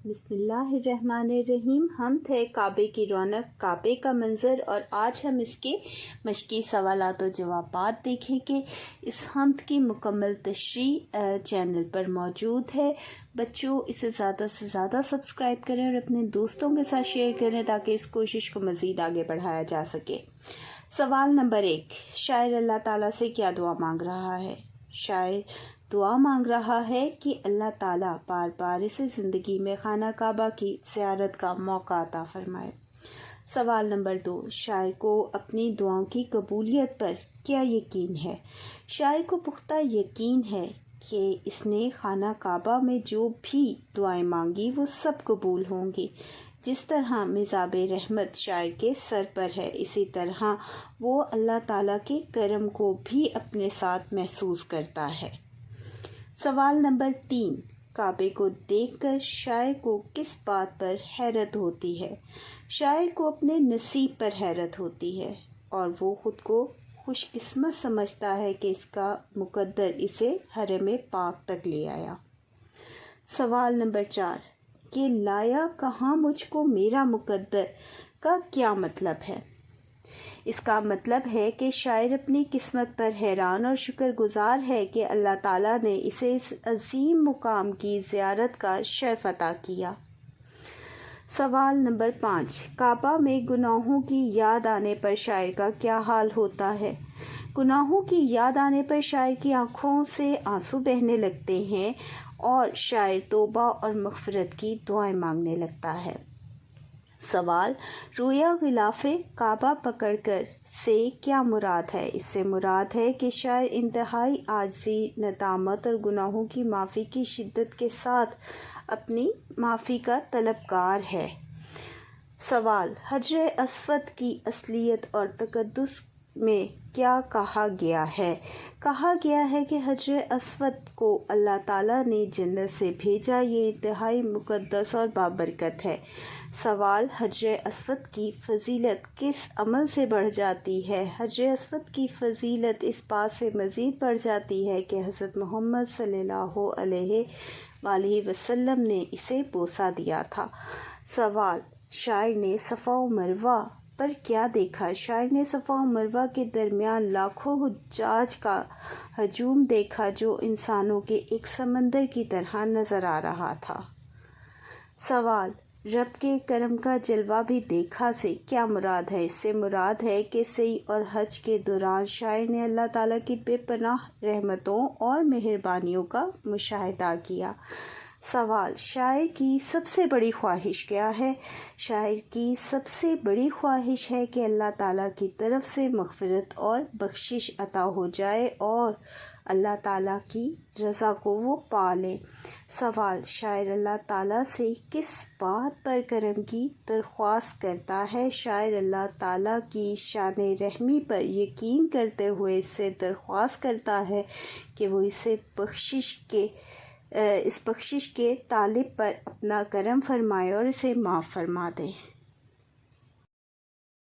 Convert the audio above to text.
بسم اللہ الرحمن الرحیم۔ ہم تھے کعبے کی رونق، کعبے کا منظر، اور آج ہم اس کے مشقی سوالات و جوابات دیکھیں کہ اس حمد کی مکمل تشریح چینل پر موجود ہے۔ بچوں اسے زیادہ سے زیادہ سبسکرائب کریں اور اپنے دوستوں کے ساتھ شیئر کریں تاکہ اس کوشش کو مزید آگے بڑھایا جا سکے۔ سوال نمبر 1، شاعر اللہ تعالیٰ سے کیا دعا مانگ رہا ہے؟ شاعر دعا مانگ رہا ہے کہ اللہ تعالیٰ بار بار اسے زندگی میں خانہ کعبہ کی زیارت کا موقع عطا فرمائے۔ سوال نمبر 2، شاعر کو اپنی دعاؤں کی قبولیت پر کیا یقین ہے؟ شاعر کو پختہ یقین ہے کہ اس نے خانہ کعبہ میں جو بھی دعائیں مانگی وہ سب قبول ہوں گی۔ جس طرح مزاب رحمت شاعر کے سر پر ہے، اسی طرح وہ اللہ تعالیٰ کے کرم کو بھی اپنے ساتھ محسوس کرتا ہے۔ سوال نمبر 3، کعبے کو دیکھ کر شاعر کو کس بات پر حیرت ہوتی ہے؟ شاعر کو اپنے نصیب پر حیرت ہوتی ہے اور وہ خود کو خوش قسمت سمجھتا ہے کہ اس کا مقدر اسے حرم پاک تک لے آیا۔ سوال نمبر 4، کہ لایا کہاں مجھ کو میرا مقدر کا کیا مطلب ہے؟ اس کا مطلب ہے کہ شاعر اپنی قسمت پر حیران اور شکر گزار ہے کہ اللہ تعالیٰ نے اسے اس عظیم مقام کی زیارت کا شرف عطا کیا۔ سوال نمبر 5، کعبہ میں گناہوں کی یاد آنے پر شاعر کا کیا حال ہوتا ہے؟ گناہوں کی یاد آنے پر شاعر کی آنکھوں سے آنسو بہنے لگتے ہیں اور شاعر توبہ اور مغفرت کی دعائیں مانگنے لگتا ہے۔ سوال، رویا غلاف کعبہ پکڑ کر سے کیا مراد ہے؟ اس سے مراد ہے کہ شاعر انتہائی عاجزی، ندامت اور گناہوں کی معافی کی شدت کے ساتھ اپنی معافی کا طلبگار ہے۔ سوال، حجر اسود کی اصلیت اور تقدس میں کیا کہا گیا ہے؟ کہا گیا ہے کہ حجر اسود کو اللہ تعالیٰ نے جنت سے بھیجا، یہ انتہائی مقدس اور بابرکت ہے۔ سوال، حجر اسود کی فضیلت کس عمل سے بڑھ جاتی ہے؟ حجر اسود کی فضیلت اس بات سے مزید بڑھ جاتی ہے کہ حضرت محمد صلی اللہ علیہ وآلہ وسلم نے اسے بوسہ دیا تھا۔ سوال، شاعر نے صفا و مروہ پر کیا دیکھا؟ شاعر نے صفا و مروہ کے درمیان لاکھوں حجاج کا ہجوم دیکھا جو انسانوں کے ایک سمندر کی طرح نظر آ رہا تھا۔ سوال، رب کے کرم کا جلوہ بھی دیکھا سے کیا مراد ہے؟ اس سے مراد ہے کہ سعی اور حج کے دوران شاعر نے اللہ تعالیٰ کی بے پناہ رحمتوں اور مہربانیوں کا مشاہدہ کیا۔ سوال، شاعر کی سب سے بڑی خواہش کیا ہے؟ شاعر کی سب سے بڑی خواہش ہے کہ اللہ تعالیٰ کی طرف سے مغفرت اور بخشش عطا ہو جائے اور اللہ تعالیٰ کی رضا کو وہ پا لے۔ سوال، شاعر اللہ تعالیٰ سے کس بات پر کرم کی درخواست کرتا ہے؟ شاعر اللہ تعالیٰ کی شان رحمی پر یقین کرتے ہوئے اس سے درخواست کرتا ہے کہ وہ اس بخشش کے طالب پر اپنا کرم فرمائے اور اسے معاف فرما دے۔